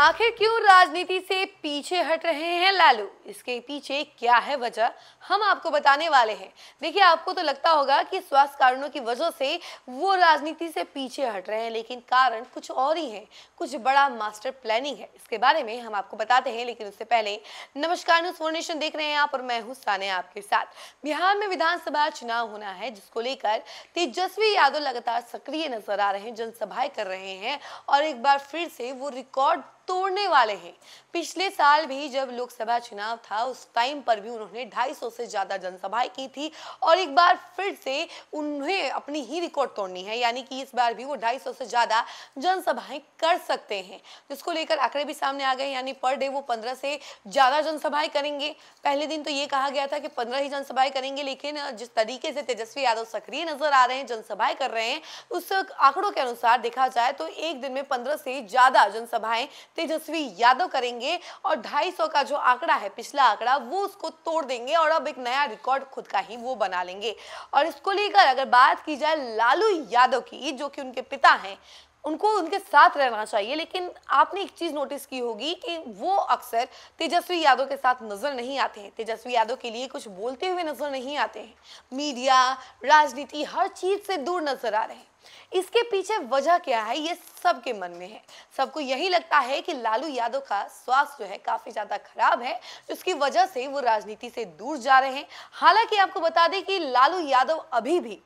आखिर क्यों राजनीति से पीछे हट रहे हैं लालू? इसके पीछे क्या है वजह, हम आपको बताने वाले हैं। देखिए, आपको तो लगता होगा कि स्वास्थ्य कारणों की वजह से वो राजनीति से पीछे हट रहे हैं, लेकिन कारण कुछ और ही है। कुछ बड़ा मास्टर प्लानिंग है। इसके बारे में हम आपको बताते हैं, लेकिन उससे पहले नमस्कार, न्यूज़ फॉर नेशन देख रहे हैं आप और मैं हूं सानिया आपके साथ। बिहार में विधानसभा चुनाव होना है, जिसको लेकर तेजस्वी यादव लगातार सक्रिय नजर आ रहे हैं, जनसभाएं कर रहे हैं और एक बार फिर से वो रिकॉर्ड तोड़ने वाले हैं। पिछले साल भी जब लोकसभा चुनाव था, उस टाइम पर भी उन्होंने 250 से ज्यादा जनसभाएं की थी और एक बार फिर से उन्हें अपनी ही रिकॉर्ड तोड़नी है, यानी कि इस बार भी वो 250 से ज्यादा जनसभाएं कर सकते हैं, जिसको लेकर आंकड़े भी सामने आ गए। यानी पर डे वो 15 से ज्यादा जनसभाएं करेंगे। पहले दिन तो ये कहा गया था कि 15 ही जनसभाएं करेंगे, लेकिन जिस तरीके से तेजस्वी यादव सक्रिय नजर आ रहे हैं, जनसभाएं कर रहे हैं, उस आंकड़ों के अनुसार देखा जाए तो एक दिन में 15 से ज्यादा जनसभाएं तेजस्वी यादव करेंगे और 250 का जो आंकड़ा है, पिछला आंकड़ा, वो उसको तोड़ देंगे और अब एक नया रिकॉर्ड खुद का ही वो बना लेंगे। और इसको लेकर अगर बात की जाए लालू यादव की, जो कि उनके पिता हैं, उनको उनके साथ रहना चाहिए, लेकिन आपने एक चीज नोटिस की होगी कि वो अक्सर तेजस्वी यादव के साथ नजर नहीं आते हैं। तेजस्वी यादव के लिए कुछ बोलते हुए नजर नहीं आते हैं। मीडिया, राजनीति, हर चीज से दूर नजर आ रहे हैं। इसके पीछे वजह क्या है, ये सबके मन में है। सबको यही लगता है कि लालू यादव का स्वास्थ्य जो है काफी ज्यादा खराब है, जिसकी वजह से वो राजनीति से दूर जा रहे हैं। हालांकि आपको बता दें कि लालू यादव अभी भी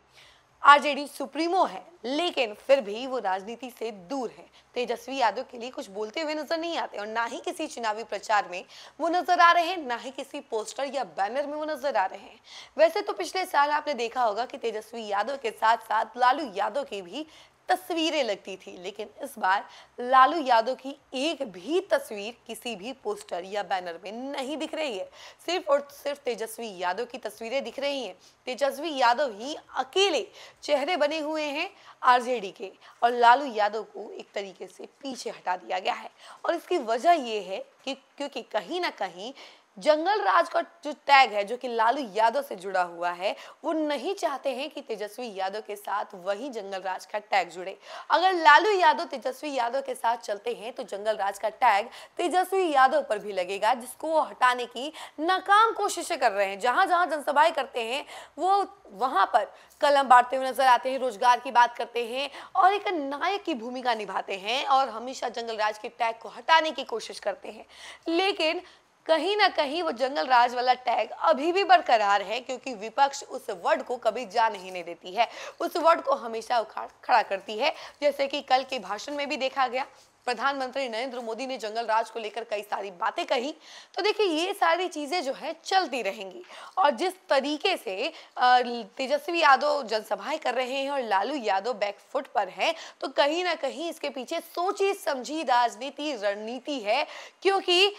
आरजेडी सुप्रीमो है, लेकिन फिर भी वो राजनीति से दूर है। तेजस्वी यादव के लिए कुछ बोलते हुए नजर नहीं आते और ना ही किसी चुनावी प्रचार में वो नजर आ रहे हैं, ना ही किसी पोस्टर या बैनर में वो नजर आ रहे हैं। वैसे तो पिछले साल आपने देखा होगा कि तेजस्वी यादव के साथ साथ लालू यादव की भी तस्वीरें लगती थी, लेकिन इस बार लालू यादव की एक भी तस्वीर किसी भी पोस्टर या बैनर में नहीं दिख रही है। सिर्फ और सिर्फ तेजस्वी यादव की तस्वीरें दिख रही हैं। तेजस्वी यादव ही अकेले चेहरे बने हुए हैं आरजेडी के, और लालू यादव को एक तरीके से पीछे हटा दिया गया है। और इसकी वजह यह है कि क्योंकि कहीं ना कहीं जंगल राज का जो टैग है, जो कि लालू यादव से जुड़ा हुआ है, वो नहीं चाहते हैं कि तेजस्वी यादव के साथ वही जंगल राज का टैग जुड़े। अगर लालू यादव तेजस्वी यादव के साथ चलते हैं तो जंगल राज का टैग तेजस्वी यादव पर भी लगेगा, जिसको वो हटाने की नाकाम कोशिशें कर रहे हैं। जहां जहां जनसभाएं करते हैं, वो वहां पर कलम बांटते हुए नजर आते हैं, रोजगार की बात करते हैं और एक नायक की भूमिका निभाते हैं और हमेशा जंगल राज के टैग को हटाने की कोशिश करते हैं। लेकिन कहीं ना कहीं वो जंगल राज वाला टैग अभी भी बरकरार है, क्योंकि विपक्ष उस वर्ड को कभी जा नहीं देती है, उस वर्ड को हमेशा उखाड़ खड़ा करती है। जैसे कि कल के भाषण में भी देखा गया, प्रधानमंत्री नरेंद्र मोदी ने जंगल राज को लेकर कई सारी बातें कही। तो देखिए, ये सारी चीजें जो है चलती रहेंगी। और जिस तरीके से तेजस्वी यादव जनसभाएं कर रहे हैं और लालू यादव बैकफुट पर है, तो कहीं ना कहीं इसके पीछे सोची समझी राजनीति, रणनीति है। क्योंकि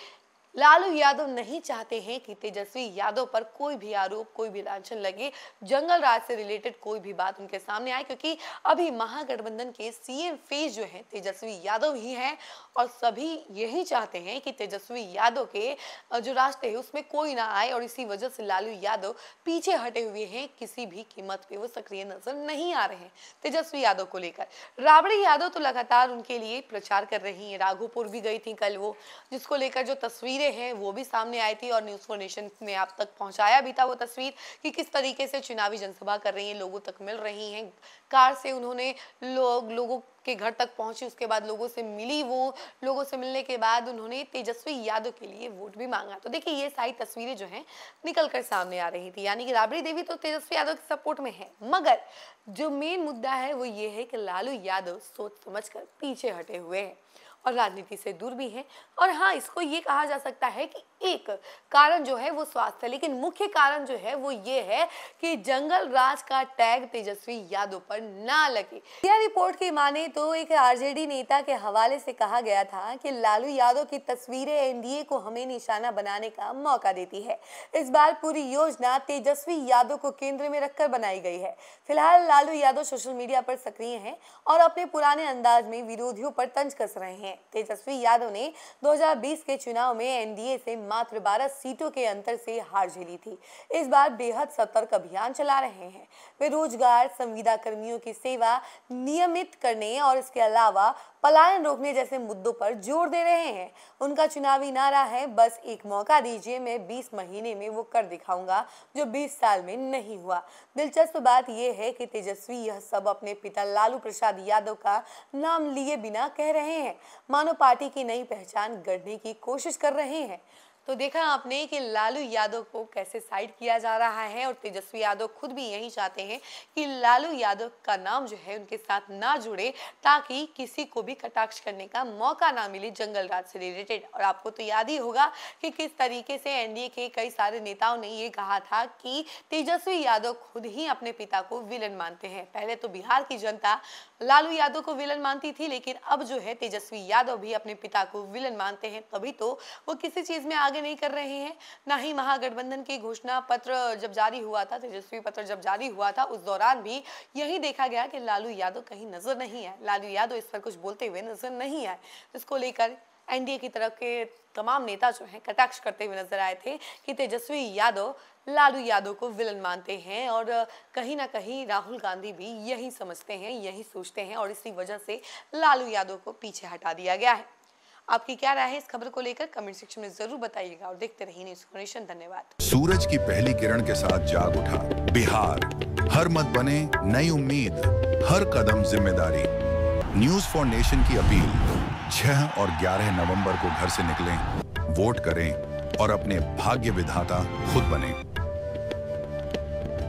लालू यादव नहीं चाहते हैं कि तेजस्वी यादव पर कोई भी आरोप, कोई भी लांछन लगे, जंगल राज से रिलेटेड कोई भी बात उनके सामने आए, क्योंकि अभी महागठबंधन के सीएम फेस जो है तेजस्वी यादव ही हैं और सभी यही चाहते हैं कि तेजस्वी यादव के जो रास्ते है उसमें कोई ना आए, और इसी वजह से लालू यादव पीछे हटे हुए हैं। किसी भी कीमत पे वो सक्रिय नजर नहीं आ रहे हैं तेजस्वी यादव को लेकर। राबड़ी यादव तो लगातार उनके लिए प्रचार कर रही है, राघोपुर भी गई थी कल वो, जिसको लेकर जो तस्वीरें हैं वो भी सामने आई थी और न्यूज़ फॉर नेशन में आप तक पहुंचाया भी था वो तस्वीर कि किस तरीके से चुनावी जनसभा कर रही हैं, लोगों तक मिल रही हैं। कार से उन्होंने लोगों के घर तक पहुंची, उसके बाद लोगों से मिली, वो लोगों से मिलने के बाद उन्होंने तेजस्वी यादव के लिए वोट भी मांगा। तो देखिए, ये सारी तस्वीरें जो हैं निकल कर सामने आ रही थी, यानी कि राबड़ी देवी तो तेजस्वी यादव के सपोर्ट में है, मगर जो मेन मुद्दा है वो ये है कि लालू यादव सोच समझ कर पीछे हटे हुए हैं और राजनीति से दूर भी हैं। और हाँ, इसको ये कहा जा सकता है कि एक कारण जो है वो स्वास्थ्य है, लेकिन मुख्य कारण जो है वो ये है कि जंगल राज का टैग तेजस्वी यादव पर ना लगे। यह रिपोर्ट की माने तो एक आरजेडी नेता के हवाले से कहा गया था कि लालू यादव की तस्वीरें एनडीए को हमें निशाना बनाने का मौका देती है। इस बार पूरी योजना तेजस्वी यादव को केंद्र में रखकर बनाई गई है। फिलहाल लालू यादव सोशल मीडिया पर सक्रिय हैं और अपने पुराने अंदाज में विरोधियों पर तंज कस रहे हैं। तेजस्वी यादव ने 2020 के चुनाव में एनडीए से मात्र 12 सीटों के अंतर से हार झेली थी। इस बार बेहद सतर्क अभियान चला रहे हैं। वे रोजगार, संविदा कर्मियों की सेवा नियमित करने और इसके अलावा पलायन रोकने जैसे मुद्दों पर जोर दे रहे हैं। उनका चुनावी नारा है, बस एक मौका दीजिए, मैं 20 महीने में वो कर दिखाऊंगा जो 20 साल में नहीं हुआ। दिलचस्प बात यह है कि तेजस्वी यह सब अपने पिता लालू प्रसाद यादव का नाम लिए बिना कह रहे हैं, मानो पार्टी की नई पहचान गढ़ने की कोशिश कर रहे हैं। तो देखा आपने कि लालू यादव को कैसे साइड किया जा रहा है और तेजस्वी यादव खुद भी यही चाहते हैं कि लालू यादव का नाम जो है उनके साथ ना जुड़े, ताकि किसी को भी कटाक्ष करने का मौका ना मिले जंगल राज से रिलेटेड। और आपको तो याद ही होगा कि किस तरीके से एनडीए के कई सारे नेताओं ने ये कहा था कि तेजस्वी यादव खुद ही अपने पिता को विलन मानते हैं। पहले तो बिहार की जनता लालू यादव को विलन मानती थी, लेकिन अब जो है तेजस्वी यादव भी अपने पिता को विलन मानते हैं, तभी तो वो किसी चीज में आगे नहीं कर रहे हैं। ना ही महागठबंधन के घोषणा पत्र जब जारी हुआ था, तेजस्वी पत्र जब जारी हुआ था, उस दौरान भी यही देखा गया कि लालू यादव कहीं नजर नहीं आए, लालू यादव इस पर कुछ बोलते हुए नजर नहीं आए। इसको लेकर एनडीए की तरफ के तमाम नेता जो हैं कटाक्ष करते हुए नजर आए थे कि तेजस्वी यादव लालू यादव को विलन मानते हैं, और कहीं ना कहीं राहुल गांधी भी यही समझते हैं, यही सोचते हैं, और इसी वजह से लालू यादव को पीछे हटा दिया गया है। आपकी क्या राय है इस खबर को लेकर, कमेंट सेक्शन में जरूर बताइएगा और देखते रहिए न्यूज़ फॉर नेशन। धन्यवाद। सूरज की पहली किरण के साथ जाग उठा बिहार, हर मत बने नई उम्मीद, हर कदम जिम्मेदारी। न्यूज़ फॉर नेशन की अपील, 6 और 11 नवंबर को घर से निकलें, वोट करें और अपने भाग्य विधाता खुद बने।